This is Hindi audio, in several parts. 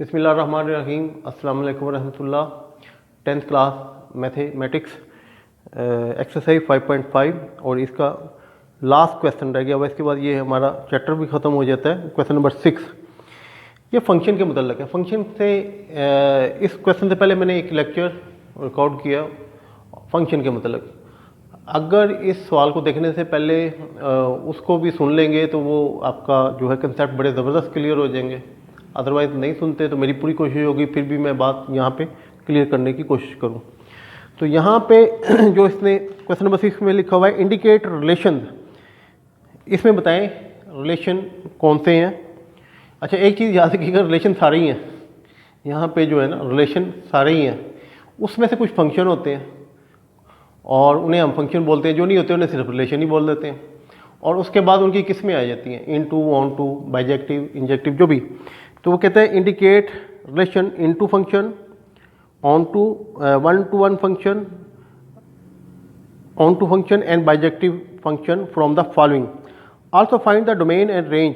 बिस्मिल्लाहिर्रहमानिर्रहीम। अस्सलाम वालेकुम रहमतुल्लाह। 10th क्लास मैथमेटिक्स एक्सरसाइज 5.5 और इसका लास्ट क्वेश्चन रह गया हुआ। इसके बाद ये हमारा चैप्टर भी ख़त्म हो जाता है। क्वेश्चन नंबर 6 ये फंक्शन के मतलब है। फंक्शन से इस क्वेश्चन से पहले मैंने एक लेक्चर रिकॉर्ड किया फंक्शन के मतलब। अगर इस सवाल को देखने से पहले उसको भी सुन लेंगे तो वो आपका जो है कंसेप्ट बड़े ज़बरदस्त क्लियर हो जाएंगे। अदरवाइज़ नहीं सुनते तो मेरी पूरी कोशिश होगी फिर भी मैं बात यहाँ पे क्लियर करने की कोशिश करूँ। तो यहाँ पे जो इसने क्वेश्चन नंबर 6 में लिखा हुआ है इंडिकेट रिलेशन, इसमें बताएं रिलेशन कौन से हैं। अच्छा, एक चीज़ याद रखिएगा, रिलेशन सारे ही हैं यहाँ पे जो है ना, रिलेशन सारे ही हैं। उसमें से कुछ फंक्शन होते हैं और उन्हें हम फंक्शन बोलते हैं, जो नहीं होते उन्हें सिर्फ रिलेशन ही बोल देते हैं। और उसके बाद उनकी किस्में आ जाती हैं, into, onto, bijective, injective, जो भी। तो वो कहते हैं indicate relation into function, onto, one to one function, onto function and bijective function from the following. Also find the domain and range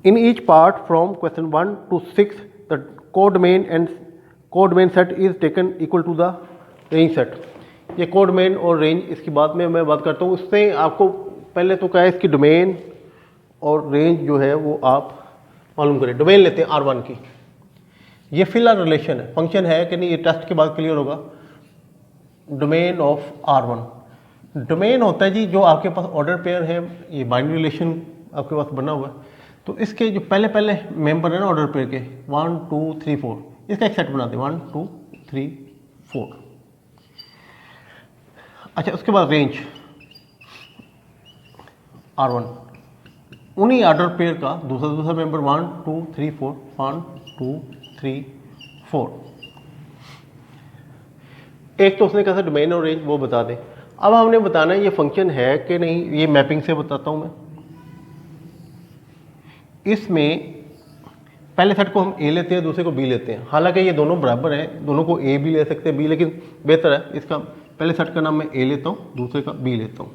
in each part from question 1 to 6. The codomain set is taken equal to the range set. ये कोडमेन और रेंज इसकी बात में मैं बात करता हूँ। उससे आपको पहले तो क्या है, इसकी डोमेन और रेंज जो है वो आप मालूम करें। डोमेन लेते हैं R1 की, ये फिलहाल रिलेशन है, फंक्शन है कि नहीं ये टेस्ट के बाद क्लियर होगा। डोमेन ऑफ R1, डोमेन होता है जी जो आपके पास ऑर्डर पेयर है, ये बाइनरी रिलेशन आपके पास बना हुआ है। तो इसके जो पहले पहले मेंबर है ना ऑर्डर पेयर के 1 2 3 4, इसका एक सेट बनाते हैं 1 2 3 4। अच्छा, उसके बाद रेंज R1, उन्हीं ऑर्डर पेयर का दूसरा मेंबर 1 2 3 4, 1 2 3 4। एक तो उसने कहा था डोमेन और रेंज, वो बता दें। अब हमने बताना है ये फंक्शन है कि नहीं, ये मैपिंग से बताता हूं मैं। इसमें पहले सेट को हम ए लेते हैं, दूसरे को बी लेते हैं। हालांकि ये दोनों बराबर हैं, दोनों को ए भी ले सकते हैं बी, लेकिन बेहतर है इसका पहले सेट का नाम मैं ए लेता हूँ, दूसरे का बी लेता हूँ।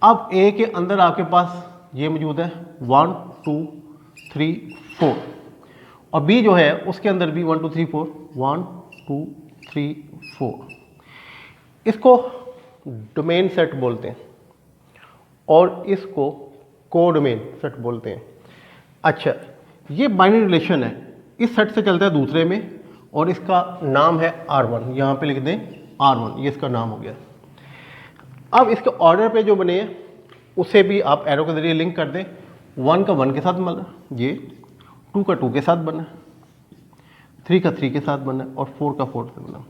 अब ए के अंदर आपके पास ये मौजूद है 1 2 3 4, और बी जो है उसके अंदर भी 1 2 3 4, 1 2 3 4। इसको डोमेन सेट बोलते हैं और इसको कोडोमेन सेट बोलते हैं। अच्छा, ये बाइनरी रिलेशन है, इस सेट से चलता है दूसरे में और इसका नाम है R1। यहाँ पे लिख दें R1, ये इसका नाम हो गया। अब इसके ऑर्डर पे जो बने हैं उसे भी आप एरो के जरिए लिंक कर दें। 1 का 1 के साथ बना, ये 2 का 2 के साथ बना, 3 का 3 के साथ बना और 4 का 4 से बना।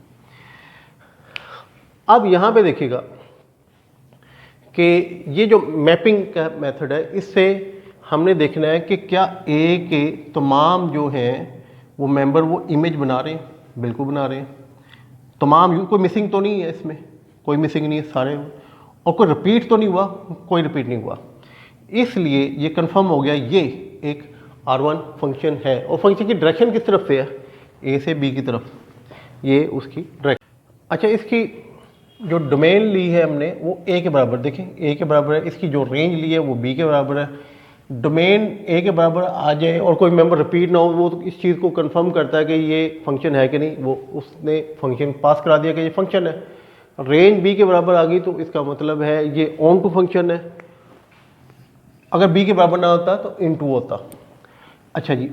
अब यहाँ पे देखिएगा कि ये जो मैपिंग का मेथड है, इससे हमने देखना है कि क्या ए के तमाम जो हैं वो मेंबर वो इमेज बना रहे हैं। बिल्कुल बना रहे हैं तमाम, कोई मिसिंग तो नहीं है इसमें, कोई मिसिंग नहीं है सारे, और कोई रिपीट तो नहीं हुआ, कोई रिपीट नहीं हुआ। इसलिए ये कंफर्म हो गया ये एक R1 फंक्शन है। और फंक्शन की डायरेक्शन किस तरफ से है, ए से बी की तरफ, ये उसकी डायरेक्शन। अच्छा, इसकी जो डोमेन ली है हमने वो ए के बराबर, देखें ए के बराबर है। इसकी जो रेंज ली है वो बी के बराबर है। डोमेन ए के बराबर आ जाए और कोई मेंबर रिपीट ना हो, वो तो इस चीज़ को कंफर्म करता है कि ये फंक्शन है कि नहीं, वो उसने फंक्शन पास करा दिया कि ये फंक्शन है। रेंज बी के बराबर आ गई तो इसका मतलब है ये ऑन टू फंक्शन है। अगर बी के बराबर ना होता तो इन टू होता। अच्छा जी,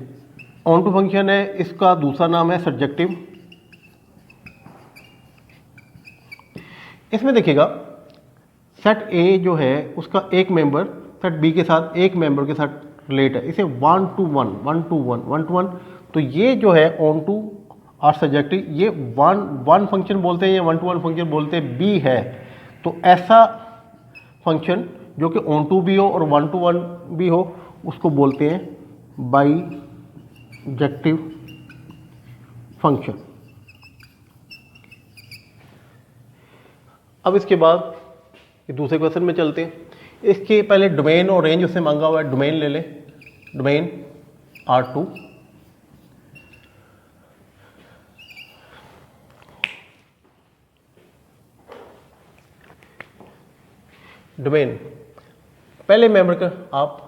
ऑन टू फंक्शन है, इसका दूसरा नाम है सब्जेक्टिव। इसमें देखिएगा सेट ए जो है उसका एक मेंबर सेट बी के साथ एक मेंबर के साथ रिलेट है, इसे 1 to 1 1 to 1 1 to 1। तो ये जो है ऑन टू और सब्जेक्टिव, ये 1 फंक्शन बोलते हैं या 1 to 1 फंक्शन बोलते हैं, बी है। तो ऐसा फंक्शन जो कि ऑन टू भी हो और 1 to 1 भी हो उसको बोलते हैं बाइजेक्टिव फंक्शन। अब इसके बाद दूसरे क्वेश्चन में चलते हैं। इसके पहले डोमेन और रेंज उससे मांगा हुआ है, डोमेन ले लें, डोमेन R2। डोमेन पहले मेंबर का आप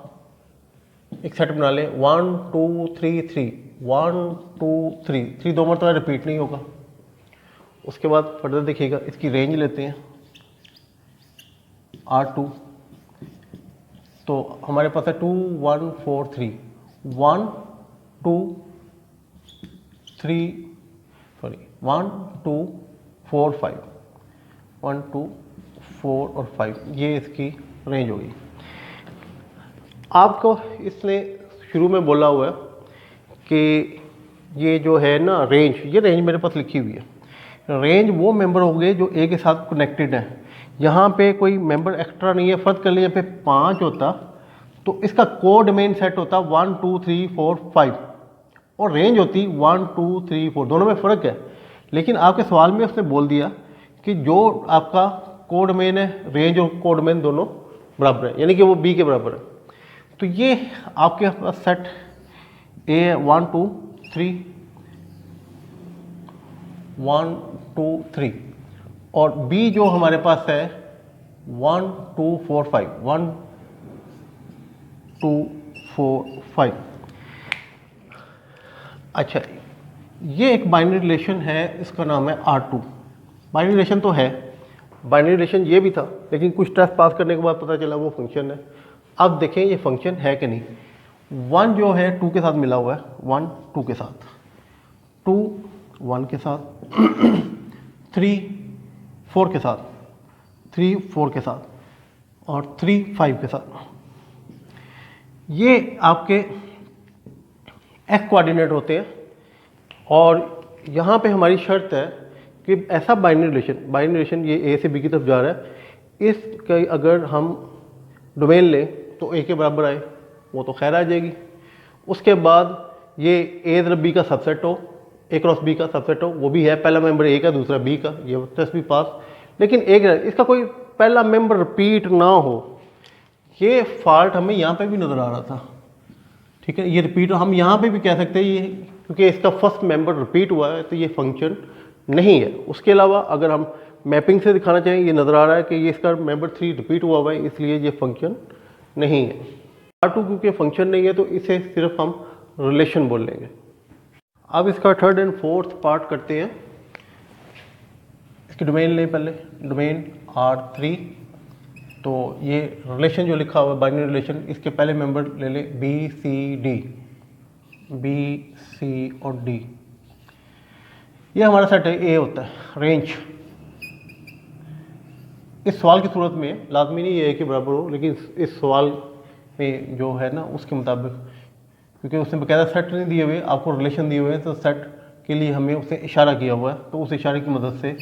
एक सेट बना लें 1 2 3 3 1 2 3 3 दो मरतबा रिपीट नहीं होगा। उसके बाद फर्दर देखिएगा, इसकी रेंज लेते हैं R2, तो हमारे पास है 2 1 4 3 1 2 3 सॉरी 1 2 4 5 1 2 4 और 5, ये इसकी रेंज होगी। आपको इसने शुरू में बोला हुआ है कि ये जो है ना रेंज, ये रेंज मेरे पास लिखी हुई है। रेंज वो मेंबर होंगे जो ए के साथ कनेक्टेड है। यहाँ पे कोई मेंबर एक्स्ट्रा नहीं है। फर्ज कर लीजिए पे 5 होता तो इसका कोड मेन सेट होता 1 2 3 4 5 और रेंज होती 1 2 3 4, दोनों में फ़र्क है। लेकिन आपके सवाल में उसने बोल दिया कि जो आपका कोड मेन है, रेंज और कोड मेन दोनों बराबर है, यानी कि वो बी के बराबर है। तो ये आपके पास सेट ए है 1 2 3 1 2 3 और बी जो हमारे पास है 1 2 4 5 1 2 4 5। अच्छा, ये एक बाइनरी रिलेशन है, इसका नाम है R2। बाइनरी रिलेशन तो है, बाइनरी रिलेशन ये भी था, लेकिन कुछ टेस्ट पास करने के बाद पता चला वो फंक्शन है। अब देखें ये फंक्शन है कि नहीं। 1 जो है 2 के साथ मिला हुआ है, 1 2 के साथ, 2 1 के साथ 3 4 के साथ, 3 4 के साथ और 3 5 के साथ। ये आपके एक्स कोऑर्डिनेट होते हैं और यहाँ पे हमारी शर्त है कि ऐसा बाइनरी रिलेशन ये ए से बी की तरफ जा रहा है, इसका अगर हम डोमेन लें तो ए के बराबर आए, वो तो खैर आ जाएगी। उसके बाद ये ए तरफ बी का सबसेट हो, ए क्रॉस बी का सबसेट हो, वो भी है, पहला मेंबर ए का दूसरा बी का, ये टेस्ट भी पास। लेकिन एक इसका कोई पहला मेंबर रिपीट ना हो, ये फॉल्ट हमें यहाँ पे भी नज़र आ रहा था। ठीक है, ये रिपीट हम यहाँ पे भी कह सकते हैं ये, क्योंकि इसका फर्स्ट मेंबर रिपीट हुआ है तो ये फंक्शन नहीं है। उसके अलावा अगर हम मैपिंग से दिखाना चाहें, ये नज़र आ रहा है कि ये इसका मेंबर 3 रिपीट हुआ हुआ है, इसलिए ये फंक्शन नहीं है। R2 क्योंकि फंक्शन नहीं है तो इसे सिर्फ हम रिलेशन बोल लेंगे। अब इसका थर्ड एंड फोर्थ पार्ट करते हैं। इसकी डोमेन लें पहले, डोमेन R3, तो ये रिलेशन जो लिखा हुआ है बाइनरी रिलेशन, इसके पहले मेंबर ले लें B C D, B C और D। ये हमारा सेट है, ए होता है रेंज। इस सवाल की सूरत में लाजमी नहीं है ए के बराबर हो, लेकिन इस सवाल में जो है ना उसके मुताबिक, क्योंकि उसने बकायदा सेट नहीं दिए हुए, आपको रिलेशन दिए हुए हैं, तो सेट के लिए हमें उसे इशारा किया हुआ है। तो उस इशारे की मदद से,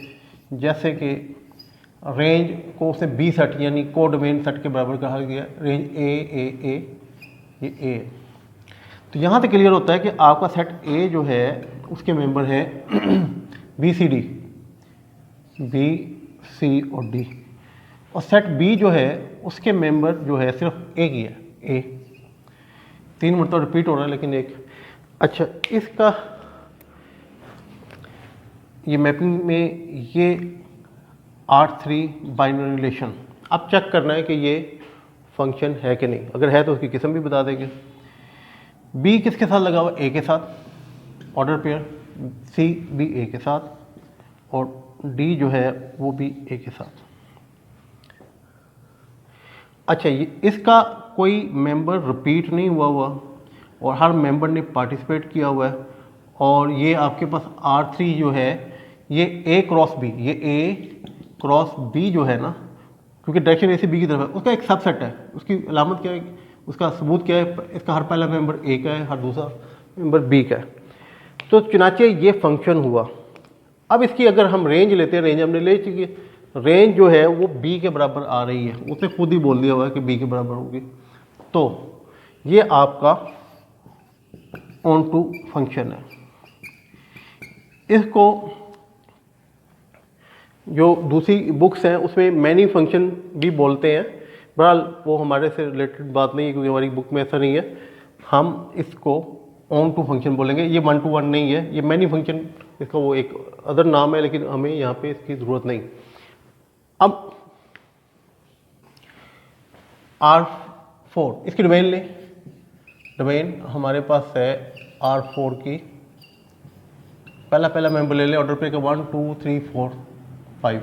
जैसे कि रेंज को उसने बी सेट यानी कोडोमेन सेट के बराबर कहा गया, रेंज ए ये ए। तो यहाँ से क्लियर होता है कि आपका सेट ए जो है उसके मेंबर है B C D, B C और डी, और सेट बी जो है उसके मेंबर जो है सिर्फ एक ही है, ए। 3 मरतबा रिपीट हो रहा है लेकिन एक। अच्छा, इसका ये मैपिंग में ये R3 बाइनरी रिलेशन, अब चेक करना है कि ये फंक्शन है कि नहीं। अगर है तो उसकी किस्म भी बता देंगे। बी किसके साथ लगा हुआ? ए के साथ, ऑर्डर पेयर। सी भी ए के साथ और डी जो है वो भी ए के साथ। अच्छा, ये इसका कोई मेंबर रिपीट नहीं हुआ और हर मेंबर ने पार्टिसिपेट किया हुआ है। और ये आपके पास R3 जो है ये ए क्रॉस बी, ये ए क्रॉस बी जो है ना, क्योंकि डायरेक्शन ए से बी की तरफ है, उसका एक सबसेट है। उसकी अलामत क्या है, उसका सबूत क्या है? इसका हर पहला मेंबर ए का है, हर दूसरा मेंबर बी का है। तो चुनाचे ये फंक्शन हुआ। अब इसकी अगर हम रेंज लेते हैं, रेंज हमने ले चुकी है, रेंज जो है वो बी के बराबर आ रही है, उसने खुद ही बोल दिया हुआ है कि बी के बराबर होगी। तो ये आपका ऑन टू फंक्शन है। इसको जो दूसरी बुक्स हैं उसमें मैनी फंक्शन भी बोलते हैं। बहरहाल वो हमारे से रिलेटेड बात नहीं है, क्योंकि हमारी बुक में ऐसा नहीं है। हम इसको ऑन टू फंक्शन बोलेंगे। ये 1 to 1 नहीं है, ये मैनी फंक्शन, इसका वो एक अदर नाम है, लेकिन हमें यहाँ पे इसकी ज़रूरत नहीं। अब R4 इसकी डोमेन लें, डोमेन हमारे पास है R4 की, पहला मेंबर ले लें ऑर्डर पे का 1 2 3 4 5,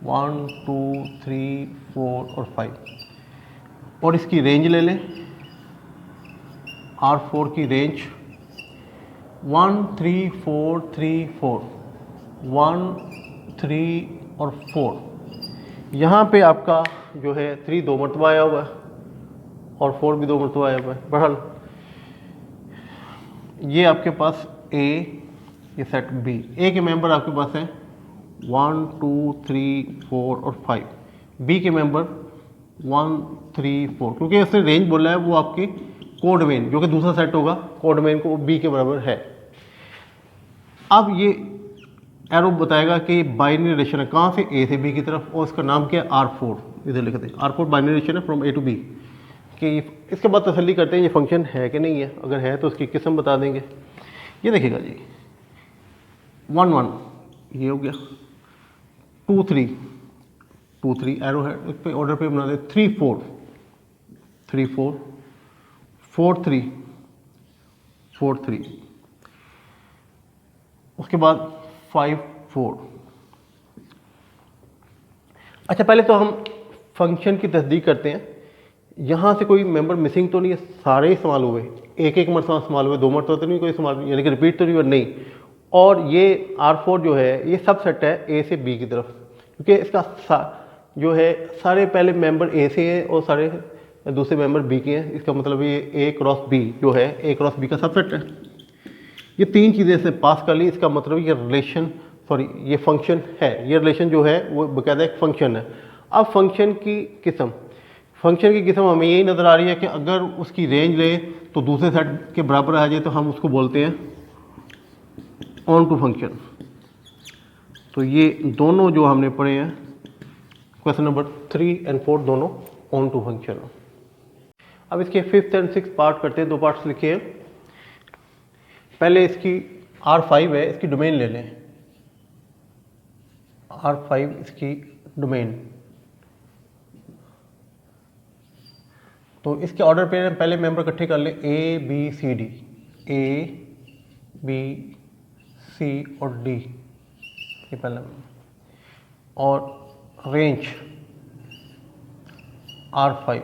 1 2 3 4 और 5, और इसकी रेंज ले लें R4 की रेंज 1 3 4 3 4, 1 3 और 4। यहाँ पे आपका जो है 3 2 मरतबा आया हुआ है और 4 भी 2 मरतबा आया हुआ है। बहरहाल ये आपके पास ए, ये सेट बी, ए के मेंबर आपके पास हैं 1 2 3 4 और 5, बी के मेंबर 1 3 4, क्योंकि इसने रेंज बोला है वो आपकी कोड मेन जो कि दूसरा सेट होगा कोड मेन को बी के बराबर है। अब ये एरो बताएगा कि बाइनरी रिलेशन है कहाँ से, ए से बी की तरफ, और इसका नाम क्या है R4, इधर लिखते हैं R4 बाइनरी रिलेशन है फ्रॉम ए टू बी। कि इसके बाद तसल्ली करते हैं ये फंक्शन है कि नहीं है, अगर है तो उसकी किस्म बता देंगे। ये देखिएगा जी 1 1 ये हो गया, 2 3 एरो है इस पे ऑर्डर पे बना दे, 3 4 4 3 4 3, उसके बाद 5 4। अच्छा पहले तो हम फंक्शन की तस्दीक करते हैं, यहाँ से कोई मेंबर मिसिंग तो नहीं है, सारे इस्तेमाल हुए, एक मरतबा इस्तेमाल हुए, 2 मरतबा तो नहीं कोई इस्तेमाल, यानी कि रिपीट तो नहीं हुआ नहीं। और ये R4 जो है ये सब सेट है ए से बी की तरफ, क्योंकि इसका जो है सारे पहले मेंबर ए से हैं और सारे दूसरे मेंबर बी के हैं, इसका मतलब ये ए क्रॉस बी जो है ए क्रॉस बी का सब सेट है। ये 3 चीज़ें से पास कर ली, इसका मतलब ये रिलेशन ये फंक्शन है, ये रिलेशन जो है वो बाकायदा एक फंक्शन है। अब फंक्शन की किस्म हमें यही नज़र आ रही है कि अगर उसकी रेंज ले तो दूसरे सेट के बराबर आ जाए तो हम उसको बोलते हैं ऑन टू फंक्शन। तो ये दोनों जो हमने पढ़े हैं क्वेश्चन नंबर 3 और 4 दोनों ऑन टू फंक्शन। अब इसके 5th और 6th पार्ट करते हैं, 2 पार्ट्स लिखे हैं। पहले इसकी R5 है, इसकी डोमेन ले लें, R5 इसकी डोमेन। तो इसके ऑर्डर पे पहले मेंबर इकट्ठे कर लें A B C D, A B C और डी, ये पहला, और रेंज R5।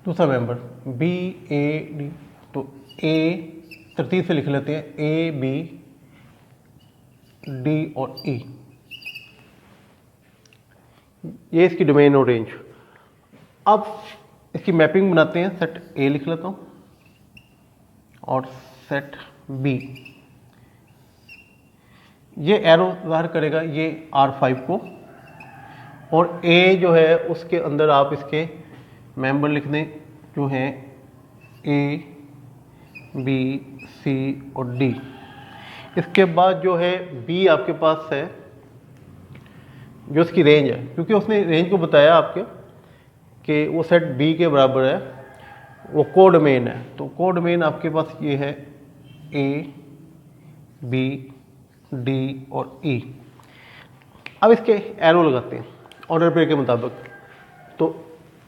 दूसरा मेंबर बी ए डी, तो ए तरतीब से लिख लेते हैं, ए बी डी और ई, ये इसकी डोमेन और रेंज। अब इसकी मैपिंग बनाते हैं, सेट ए लिख लेता हूँ और सेट बी। ये एरो ज़ाहिर करेगा ये R5 को, और ए जो है उसके अंदर आप इसके मेंबर लिख दें जो हैं ए बी सी और डी। इसके बाद जो है बी आपके पास है जो इसकी रेंज है, क्योंकि उसने रेंज को बताया आपके कि वो सेट बी के बराबर है, वो कोड मेन है। तो कोड मेन आपके पास ये है ए बी डी और ई। अब इसके एरो लगाते हैं ऑर्डर पे के मुताबिक। तो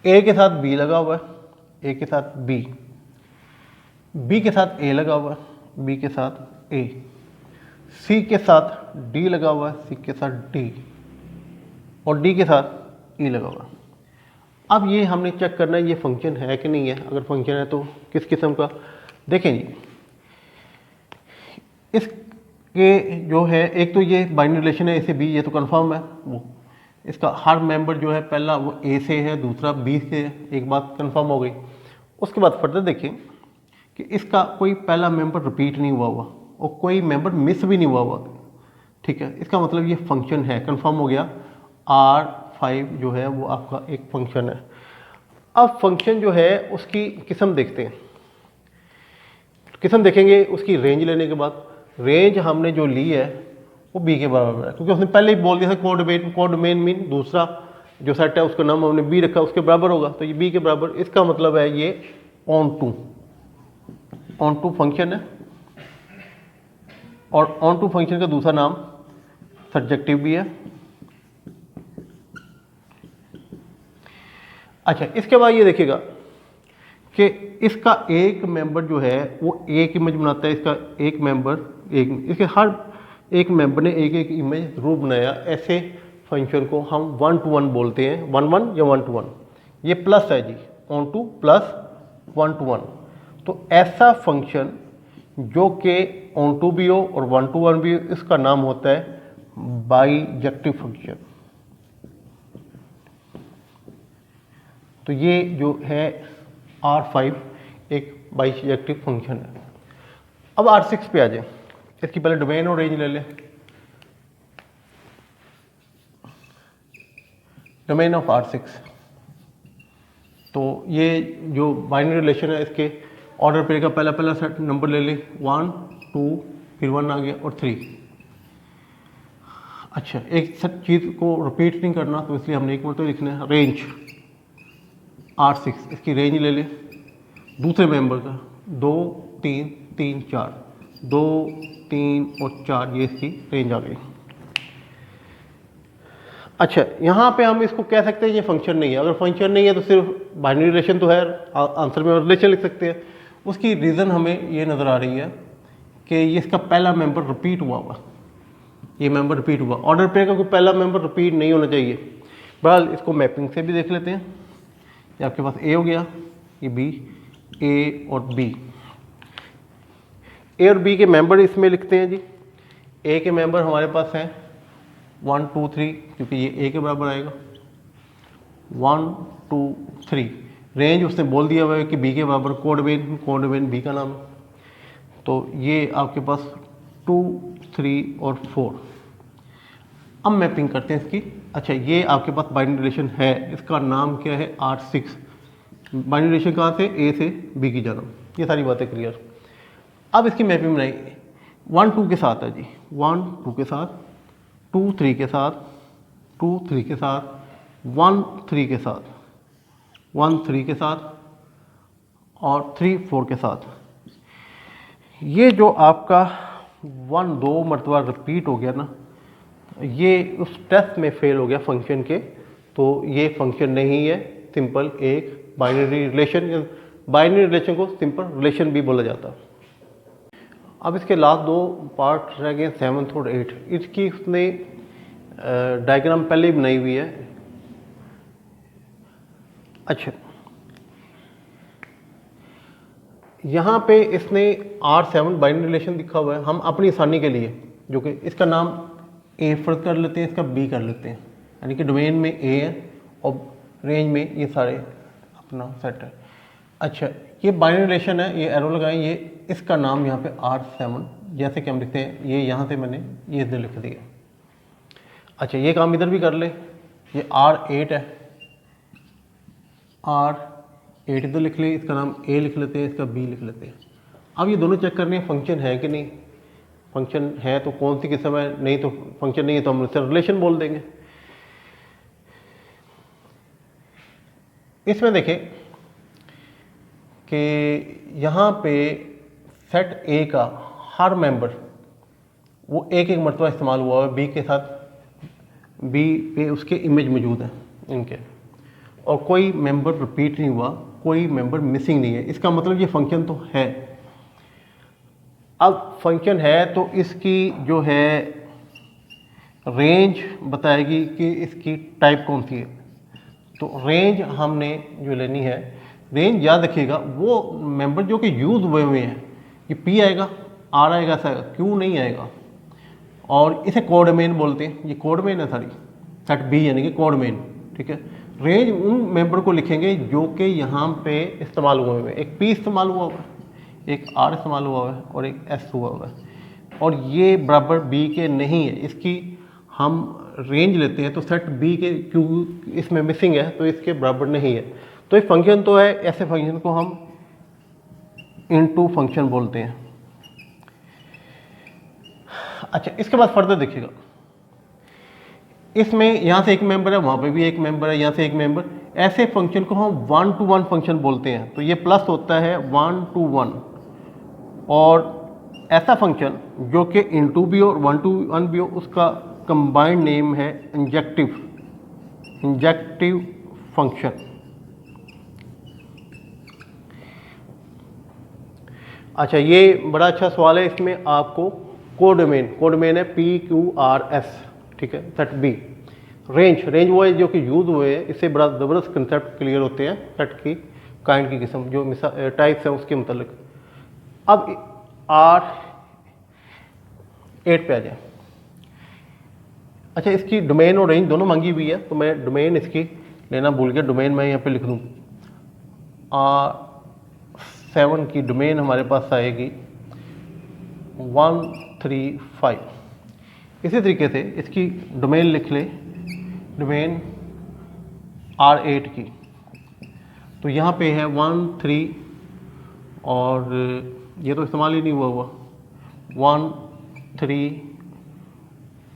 ए के साथ बी लगा हुआ है, ए के साथ बी के साथ ए लगा हुआ है, बी के साथ ए, सी के साथ डी लगा हुआ है, सी के साथ डी, और डी के साथ ई लगा हुआ। अब ये हमने चेक करना है ये फंक्शन है कि नहीं है। अगर फंक्शन है तो किस किस्म का, देखें जी इसके जो है एक तो ये बाइनरी रिलेशन है ए से बी, ये तो कंफर्म है। वो इसका हर मेंबर जो है पहला वो ए से है, दूसरा बी से है, एक बात कंफर्म हो गई। उसके बाद फर्दर देखें कि इसका कोई पहला मेंबर रिपीट नहीं हुआ और कोई मेंबर मिस भी नहीं हुआ। ठीक है, इसका मतलब ये फंक्शन है, कंफर्म हो गया। R5 जो है वो आपका एक फंक्शन है। अब फंक्शन जो है उसकी किस्म देखते हैं, किस्म देखेंगे उसकी रेंज लेने के बाद। रेंज हमने जो ली है वो बी के बराबर है, क्योंकि उसने पहले ही बोल दिया था कोड मेन मीन दूसरा जो सेट है उसका नाम हमने बी रखा, उसके बराबर होगा, तो ये बी के बराबर। इसका मतलब है ये ऑन टू फंक्शन है, और ऑन टू फंक्शन का दूसरा नाम सब्जेक्टिव भी है। अच्छा, इसके बाद ये देखिएगा कि इसका एक मेंबर जो है वो एक इमेज बनाता है, इसका एक मेंबर इसके हर एक मेंबर ने एक एक इमेज जरूर बनाया। ऐसे फंक्शन को हम 1 to 1 बोलते हैं, 1 1 या 1 to 1। ये प्लस है जी, ऑन टू प्लस 1 to 1। तो ऐसा फंक्शन जो कि ऑन टू भी हो और 1 to 1 भी हो, इसका नाम होता है बाईजेक्टिव फंक्शन। तो ये जो है R5 एक बाईजेक्टिव फंक्शन है। अब R6 पे आ जाए। इसकी पहले डोमेन और रेंज ले लें। डोमेन ऑफ R6, तो ये जो बाइनरी रिलेशन है इसके ऑर्डर पे का पहला सेट नंबर ले लें, 1 2 फिर 1 आ गया और 3। अच्छा, एक सब चीज़ को रिपीट नहीं करना तो इसलिए हमने एक मतलब लिखना है रेंज R6। इसकी रेंज ले लें दूसरे मेंबर का, 2 3 3 4, 2 3 और 4, ये इसकी रेंज आ गई। अच्छा, यहाँ पे हम इसको कह सकते हैं ये फंक्शन नहीं है। अगर फंक्शन नहीं है तो सिर्फ बाइनरी रिलेशन तो है, आंसर में रिलेशन लिख सकते हैं। उसकी रीज़न हमें ये नज़र आ रही है कि ये इसका पहला मेंबर रिपीट हुआ, ये मेंबर रिपीट हुआ। ऑर्डर पे का कोई पहला मेंबर रिपीट नहीं होना चाहिए। बहरहाल इसको मैपिंग से भी देख लेते हैं। ये आपके पास ए हो गया, ये बी, ए और बी। ए और बी के मेंबर इसमें लिखते हैं जी। ए के मेंबर हमारे पास हैं 1 2 3, क्योंकि ये ए के बराबर आएगा। 1 2 3 रेंज उसने बोल दिया हुआ है कि बी के बराबर, कोडमेन बी का नाम। तो ये आपके पास 2 3 और 4। अब मैपिंग करते हैं इसकी। अच्छा, ये आपके पास बाइनरी रिलेशन है, इसका नाम क्या है R6। बाइनरी रिलेशन कहाँ से, ए से बी की जानब। ये सारी बातें क्लियर। अब इसकी मैपिंग बनाई 1 2 के साथ है जी, 1 2 के साथ, 2 3 के साथ, 2 3 के साथ, 1 3 के साथ, 1 3 के साथ और 3 4 के साथ। ये जो आपका 1 2 मरतबा रिपीट हो गया ना, ये उस टेस्ट में फेल हो गया फंक्शन के। तो ये फंक्शन नहीं है, सिंपल एक बाइनरी रिलेशन। बाइनरी रिलेशन को सिंपल रिलेशन भी बोला जाता है। अब इसके लास्ट दो पार्ट रह गए, 7th और 8th। इसकी उसने डायग्राम पहले ही बनाई हुई है। अच्छा, यहाँ पे इसने R7 बाइनरी रिलेशन लिखा हुआ है। हम अपनी आसानी के लिए, जो कि इसका नाम ए फर्ज कर लेते हैं, इसका बी कर लेते हैं, यानी कि डोमेन में ए है और रेंज में ये सारे अपना सेट है। अच्छा, ये बाइनरी रिलेशन है, ये एरो लगाएं, ये इसका नाम यहाँ पे R7 जैसे कि हम लिखते हैं, ये यहाँ से मैंने ये इधर लिख दिया। अच्छा, ये काम इधर भी कर ले, ये R8 है, R8 इधर लिख ले, इसका नाम ए लिख लेते हैं, इसका बी लिख लेते हैं। अब ये दोनों चेक करने हैं फंक्शन है कि नहीं। फंक्शन है तो कौन सी किस्म है, नहीं तो फंक्शन नहीं है तो हम इससे रिलेशन बोल देंगे। इसमें देखें कि यहाँ पे सेट ए का हर मेंबर वो एक एक मरतबा इस्तेमाल हुआ है, बी के साथ, बी पे उसके इमेज मौजूद हैं इनके, और कोई मेंबर रिपीट नहीं हुआ, कोई मेंबर मिसिंग नहीं है। इसका मतलब ये फंक्शन तो है। अब फंक्शन है तो इसकी जो है रेंज बताएगी कि इसकी टाइप कौन सी है। तो रेंज हमने जो लेनी है, रेंज याद रखिएगा वो मेंबर जो कि यूज़ हुए हैं, ये पी आएगा, आर आएगा, क्यू नहीं आएगा। और इसे कोडमेन बोलते हैं, ये कोडमेन है सारी, सेट बी यानी कि कोडमेन, ठीक है। रेंज उन मेंबर को लिखेंगे जो कि यहाँ पे इस्तेमाल हुए हैं। एक पी इस्तेमाल हुआ हुआ है, एक आर इस्तेमाल हुआ है और एक एस हुआ हुआ है, और ये बराबर बी के नहीं है। इसकी हम रेंज लेते हैं तो सेट बी के क्यू इसमें मिसिंग है तो इसके बराबर नहीं है। तो एक फंक्शन तो है, ऐसे फंक्शन को हम इनटू फंक्शन बोलते हैं। अच्छा, इसके बाद फर्दर देखिएगा, इसमें यहाँ से एक मेंबर है, वहाँ पे भी एक मेंबर है, यहाँ से एक मेंबर, ऐसे फंक्शन को हम 1 to 1 फंक्शन बोलते हैं। तो ये प्लस होता है 1 to 1, और ऐसा फंक्शन जो कि इनटू भी हो और 1 to 1 भी हो, उसका कंबाइंड नेम है इंजेक्टिव फंक्शन। अच्छा, ये बड़ा अच्छा सवाल है। इसमें आपको कोडोमेन है PQRS, ठीक है। सेट बी रेंज वो है जो कि यूज़ हुए हैं, इससे बड़ा ज़बरदस्त कंसेप्ट क्लियर होते हैं सेट की काइंड की किस्म जो टाइप्स है उसके मतलब। अब R8 पे आ जाए। अच्छा, इसकी डोमेन और रेंज दोनों मांगी हुई है, तो मैं डोमेन इसकी लेना भूल गया। डोमेन मैं यहाँ पे लिख दूँ R7 की डोमेन हमारे पास आएगी 135। इसी तरीके से इसकी डोमेन लिख ले, डोमेन R8 की, तो यहाँ पे है 13 और ये तो इस्तेमाल ही नहीं हुआ 1, 3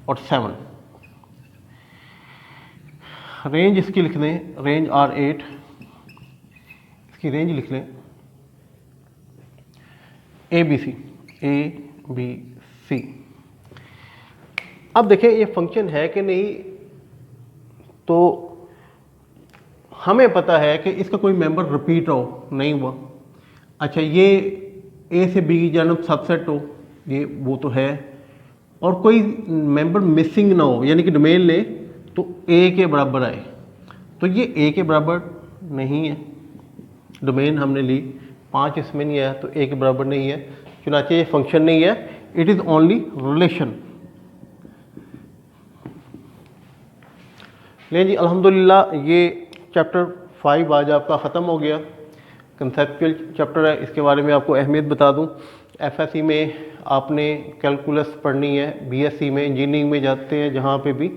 और 7। रेंज इसकी लिख दें, रेंज R8 इसकी रेंज लिख लें ABC। अब देखें ये फंक्शन है कि नहीं, तो हमें पता है कि इसका कोई मेंबर रिपीट हो नहीं हुआ। अच्छा, ये A से B की जानब सबसेट हो, ये वो तो है, और कोई मेंबर मिसिंग ना हो, यानी कि डोमेन ले तो A के बराबर आए, तो ये A के बराबर नहीं है। डोमेन हमने ली 5, इसमें नहीं आया, तो A के बराबर नहीं है, चुनांचे ये फंक्शन नहीं है, इट इज़ ओनली रिलेशन। ले जी, अल्हम्दुलिल्लाह ये चैप्टर 5 आज आपका ख़त्म हो गया। कंसेप्चुअल चैप्टर है, इसके बारे में आपको अहमियत बता दूं। एफएससी में आपने कैलकुलस पढ़नी है, बीएससी में, इंजीनियरिंग में जाते हैं जहाँ पे भी,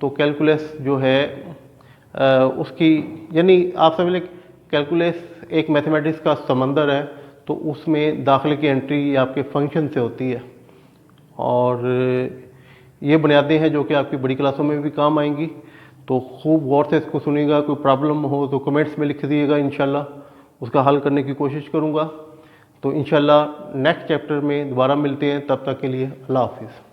तो कैलकुलस जो है उसकी, यानी आप समझ लें कैलकुलस एक मैथमेटिक्स का समंदर है, तो उसमें दाखिले की एंट्री आपके फंक्शन से होती है, और ये बुनियादें हैं जो कि आपकी बड़ी क्लासों में भी काम आएंगी। तो खूब गौर से इसको सुनिएगा, कोई प्रॉब्लम हो तो कमेंट्स में लिख दीजिएगा, इंशाल्लाह उसका हल करने की कोशिश करूँगा। तो इंशाल्लाह नेक्स्ट चैप्टर में दोबारा मिलते हैं, तब तक के लिए अल्लाह हाफिज़।